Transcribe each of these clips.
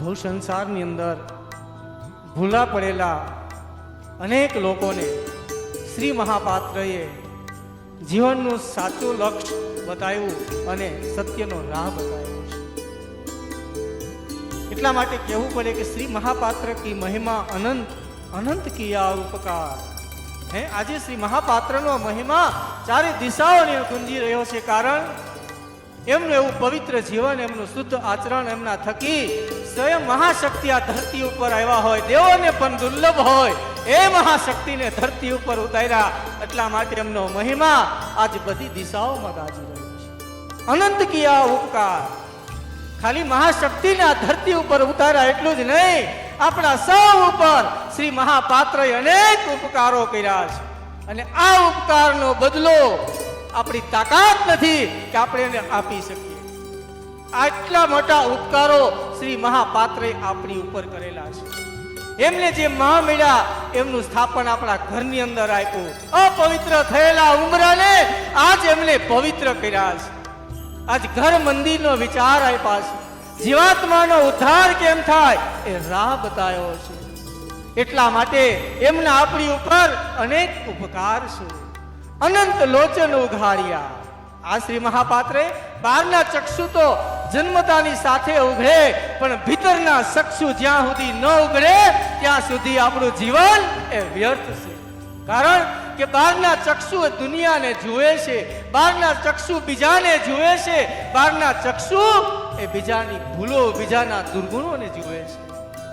ભવ સંસારની અંદર ભૂલા પડેલા અનેક લોકોને શ્રી મહાપાત્રએ જીવનનું સાચું લક્ષ્ય બતાવ્યું અને સત્યનો રાહ બતાવ્યો છે। એટલા માટે કહેવું પડે કે શ્રી મહાપાત્ર કી મહિમા અનંત અનંત કિયા ઉપકાર હે। આજે શ્રી મહાપાત્રનો મહિમા ચારે દિશાઓને ગુંજી રહ્યો છે, કારણ એમનું એવું પવિત્ર જીવન, એમનું શુદ્ધ આચરણ, એમના થકી સ્વયં મહાશક્તિ આ ધરતી ઉપર આવ્યા હોય, દેવોને પણ દુર્લભ હોય એ મહાશક્તિને ધરતી ઉપર ઉતાર્યા। એટલા માટે એમનો મહિમા આજ બધી દિશાઓમાં ગાજી રહ્યો છે। અનંત કિયા ઉપકાર, ખાલી મહાશક્તિને આ ધરતી ઉપર ઉતાર્યા એટલું જ નહીં, આપણા સૌ ઉપર શ્રી મહાપાત્રએ અનેક ઉપકારો કર્યા છે, અને આ ઉપકારનો બદલો આપણી તાકાત નથી કે આપણે એને આપી શકીએ। આટલા મોટા ઉપકારો શ્રી મહાપાત્રએ આપણી ઉપર કરેલા છે। એમને જે મા મળ્યા એમનું સ્થાપન આપણા ઘરની અંદર આપ્યું, અપવિત્ર થયેલા ઉમરાને આજ એમને પવિત્ર કર્યા છે। આજ ઘર મંદિરનો વિચાર આપ્યા છે, જીવાત્માનો ઉદ્ધાર કેમ થાય એ રાહ બતાવ્યો છે। એટલા માટે એમના આપણી ઉપર અનેક ઉપકાર છે। અનંત લોચન ઉઘાડ્યા, આ શ્રી મહાપાત્રે બહારના ચક્ષુ તો જન્મતાની સાથે ઉઘડે, પણ ભીતરના ચક્ષુ જ્યાં સુધી ન ઉઘડે ત્યાં સુધી આપણું જીવન એ વ્યર્થ છે। કારણ કે બહારના ચક્ષુ દુનિયાને જુએ છે, બહારના ચક્ષુ બીજાને જુએ છે, બહારના ચક્ષુ એ બીજાની ભૂલો, બીજાના દુર્ગુણોને જુએ છે,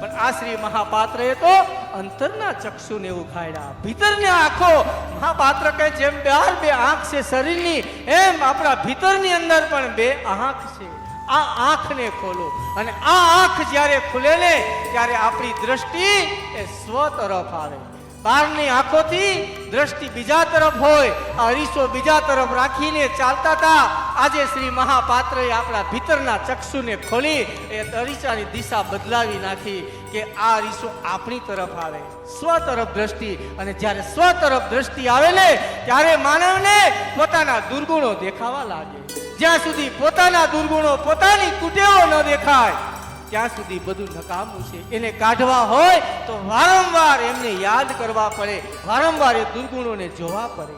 પણ આ શ્રી મહાપાત્રએ તો અંતરના ચક્ષુને ઉઘાડ્યા, ભીતરની આંખો। મહાપાત્ર કહે જેમ બહાર બે આંખ છે શરીરની, એમ આપણા ભીતરની અંદર પણ બે આંખ છે। આ આંખને ખોલો, અને આ આંખ જ્યારે ખુલે ને ત્યારે આપણી દ્રષ્ટિ એ સ્વ તરફ આવે। બહારની આંખોથી દ્રષ્ટિ બીજા તરફ હોય, આ અરીસો બીજા તરફ રાખીને ચાલતા હતા, આજે શ્રી મહાપાત્રએ આપણા ભીતરના ચક્ષુને ખોલી એ અરીસાની દિશા બદલાવી નાખી કે આ અરીસો આપણી તરફ આવે, સ્વ તરફ દ્રષ્ટિ। અને જ્યારે સ્વ તરફ દ્રષ્ટિ આવે ને ત્યારે માનવને પોતાના દુર્ગુણો દેખાવા લાગે। જ્યાં સુધી પોતાના દુર્ગુણો, પોતાની કુટેવો ન દેખાય ત્યાં સુધી બધું નકામું છે। એને કાઢવા હોય તો વારંવાર એમને યાદ કરવા પડે, વારંવાર એ દુર્ગુણોને જોવા પડે।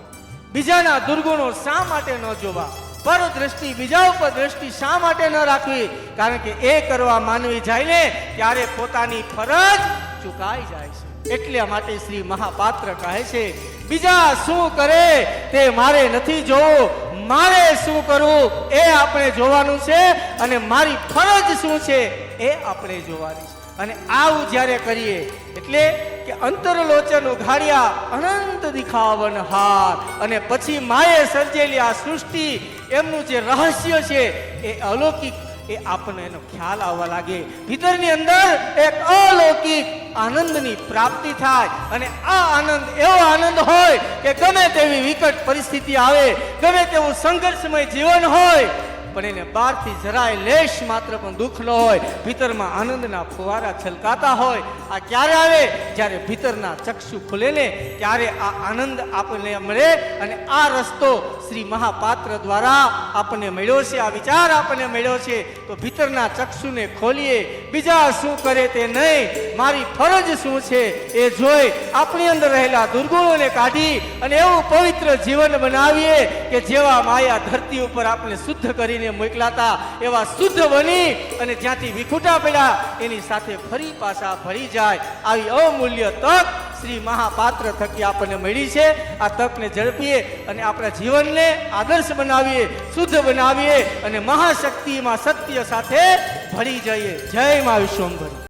બીજાના દુર્ગુણો શા માટે ન જોવા, પર દ્રષ્ટિ, બીજા ઉપર દ્રષ્ટિ શા માટે ન રાખવી? કારણ કે એ કરવા માનવી જાય ને ત્યારે પોતાની ફરજ ચૂકાઈ જાય છે। એટલા માટે શ્રી મહાપાત્ર કહે છે, બીજા શું કરે તે મારે નથી જોવું, મારે શું કરવું એ આપણે જોવાનું છે, અને મારી ફરજ શું છે એ આપણે જોવાની છે। અને આવું જ્યારે કરીએ એટલે કે અંતરલોચન ઉઘાડ્યા, અનંત દિખાવન હાર, અને પછી માએ સર્જેલી આ સૃષ્ટિ, એમનું જે રહસ્ય છે એ અલૌકિક, એ આપણને એનો ખ્યાલ આવવા લાગે। ભીતરની અંદર એક અલૌકિક આનંદની પ્રાપ્તિ થાય, અને આ આનંદ એવો આનંદ હોય કે ગમે તેવી વિકટ પરિસ્થિતિ આવે, ગમે તેવું સંઘર્ષમય જીવન હોય, પણ એને બહારથી જરાય લેશ માત્ર પણ દુઃખ ન હોય, ભીતરમાં આનંદના ફુવારા છલકાતા હોય। આ ક્યારે આવે? જ્યારે ભીતરના ચક્ષુ ખુલે ને ત્યારે આ આનંદ આપણને મળે। અને આ રસ્તો શ્રી મહાપાત્ર દ્વારા આપણને મળ્યો છે, આ વિચાર આપણને મળ્યો છે। તો ભીતરના ચક્ષુને ખોલીએ, બીજા શું કરે તે નહીં, મારી ફરજ શું છે એ જોઈ આપણી અંદર રહેલા દુર્ગુણોને કાઢી અને એવું પવિત્ર જીવન બનાવીએ કે જેવા માયા ધરતી ઉપર આપણે શુદ્ધ કરીને મોકલાતા એવા શુદ્ધ બની અને જ્યાંથી વિખૂટા પડ્યા એની સાથે ફરી પાછા ભળી જાય, આવી અમૂલ્ય તક શ્રી મહાપાત્ર થકી આપણને મળી છે। આ તકને ઝડપીએ અને આપણા જીવનને આદર્શ બનાવીએ, શુદ્ધ બનાવીએ, અને મહાશક્તિમાં સત્ય સાથે ભળી જઈએ। જય મા વિશ્વંભરી।